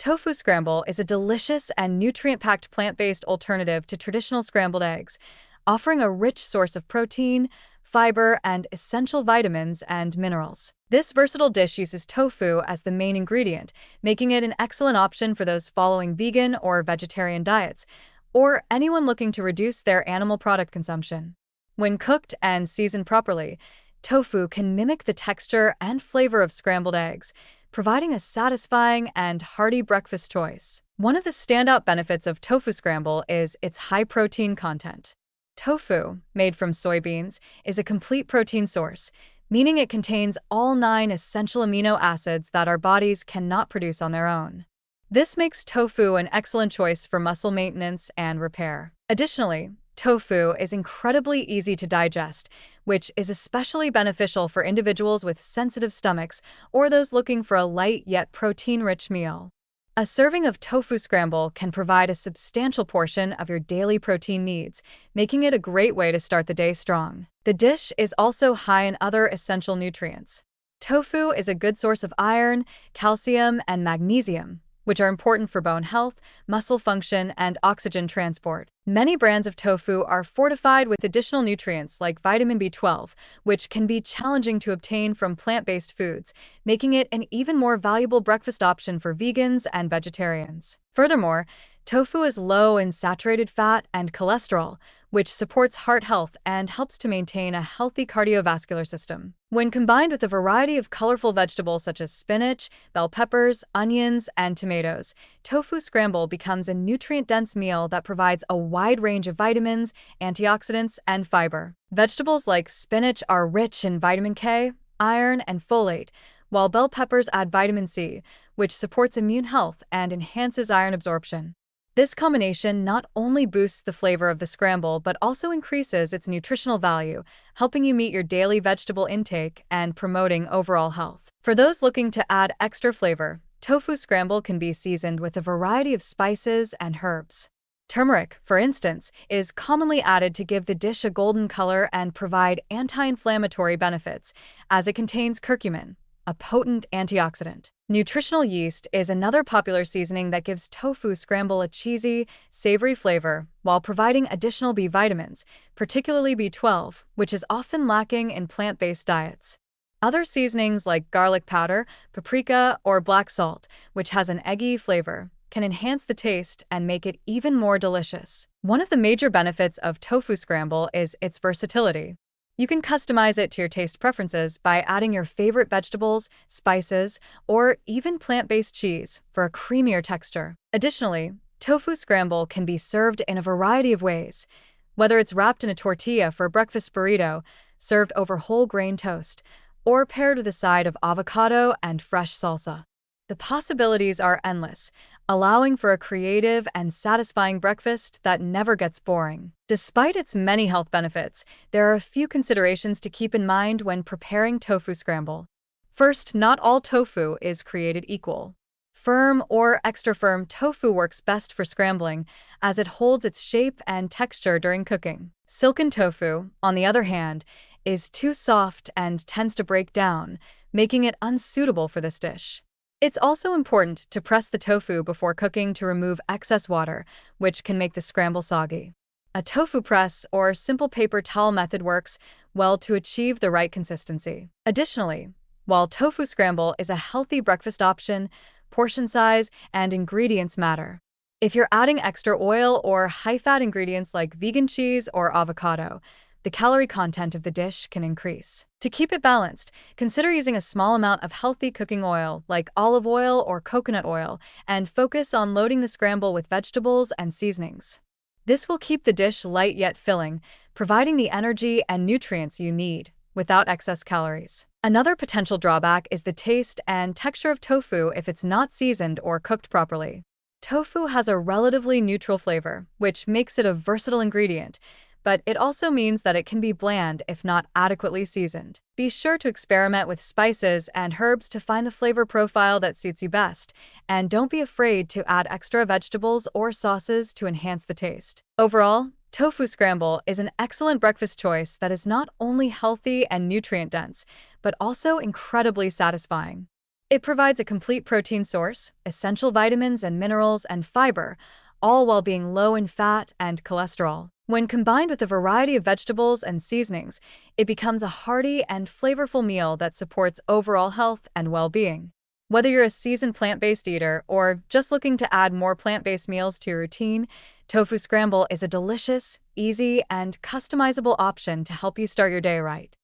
Tofu Scramble is a delicious and nutrient-packed plant-based alternative to traditional scrambled eggs, offering a rich source of protein, fiber, and essential vitamins and minerals. This versatile dish uses tofu as the main ingredient, making it an excellent option for those following vegan or vegetarian diets, or anyone looking to reduce their animal product consumption. When cooked and seasoned properly, tofu can mimic the texture and flavor of scrambled eggs, providing a satisfying and hearty breakfast choice. One of the standout benefits of tofu scramble is its high protein content. Tofu, made from soybeans, is a complete protein source, meaning it contains all 9 essential amino acids that our bodies cannot produce on their own. This makes tofu an excellent choice for muscle maintenance and repair. Additionally, tofu is incredibly easy to digest, which is especially beneficial for individuals with sensitive stomachs or those looking for a light yet protein-rich meal. A serving of tofu scramble can provide a substantial portion of your daily protein needs, making it a great way to start the day strong. The dish is also high in other essential nutrients. Tofu is a good source of iron, calcium, and magnesium, which are important for bone health, muscle function, and oxygen transport. Many brands of tofu are fortified with additional nutrients like vitamin B12, which can be challenging to obtain from plant-based foods, making it an even more valuable breakfast option for vegans and vegetarians. Furthermore, tofu is low in saturated fat and cholesterol, which supports heart health and helps to maintain a healthy cardiovascular system. When combined with a variety of colorful vegetables such as spinach, bell peppers, onions, and tomatoes, tofu scramble becomes a nutrient-dense meal that provides a wide range of vitamins, antioxidants, and fiber. Vegetables like spinach are rich in vitamin K, iron, and folate, while bell peppers add vitamin C, which supports immune health and enhances iron absorption. This combination not only boosts the flavor of the scramble but also increases its nutritional value, helping you meet your daily vegetable intake and promoting overall health. For those looking to add extra flavor, tofu scramble can be seasoned with a variety of spices and herbs. Turmeric, for instance, is commonly added to give the dish a golden color and provide anti-inflammatory benefits, as it contains curcumin, a potent antioxidant. Nutritional yeast is another popular seasoning that gives tofu scramble a cheesy, savory flavor while providing additional B vitamins, particularly B12, which is often lacking in plant-based diets. Other seasonings like garlic powder, paprika, or black salt, which has an eggy flavor, can enhance the taste and make it even more delicious. One of the major benefits of tofu scramble is its versatility. You can customize it to your taste preferences by adding your favorite vegetables, spices, or even plant-based cheese for a creamier texture. Additionally, tofu scramble can be served in a variety of ways, whether it's wrapped in a tortilla for a breakfast burrito, served over whole grain toast, or paired with a side of avocado and fresh salsa. The possibilities are endless, allowing for a creative and satisfying breakfast that never gets boring. Despite its many health benefits, there are a few considerations to keep in mind when preparing tofu scramble. First, not all tofu is created equal. Firm or extra firm tofu works best for scrambling, as it holds its shape and texture during cooking. Silken tofu, on the other hand, is too soft and tends to break down, making it unsuitable for this dish. It's also important to press the tofu before cooking to remove excess water, which can make the scramble soggy. A tofu press or simple paper towel method works well to achieve the right consistency. Additionally, while tofu scramble is a healthy breakfast option, portion size and ingredients matter. If you're adding extra oil or high-fat ingredients like vegan cheese or avocado, the calorie content of the dish can increase. To keep it balanced, consider using a small amount of healthy cooking oil like olive oil or coconut oil and focus on loading the scramble with vegetables and seasonings. This will keep the dish light yet filling, providing the energy and nutrients you need without excess calories. Another potential drawback is the taste and texture of tofu if it's not seasoned or cooked properly. Tofu has a relatively neutral flavor, which makes it a versatile ingredient, but it also means that it can be bland if not adequately seasoned. Be sure to experiment with spices and herbs to find the flavor profile that suits you best, and don't be afraid to add extra vegetables or sauces to enhance the taste. Overall, tofu scramble is an excellent breakfast choice that is not only healthy and nutrient-dense, but also incredibly satisfying. It provides a complete protein source, essential vitamins and minerals, and fiber, all while being low in fat and cholesterol. When combined with a variety of vegetables and seasonings, it becomes a hearty and flavorful meal that supports overall health and well-being. Whether you're a seasoned plant-based eater or just looking to add more plant-based meals to your routine, Tofu Scramble is a delicious, easy, and customizable option to help you start your day right.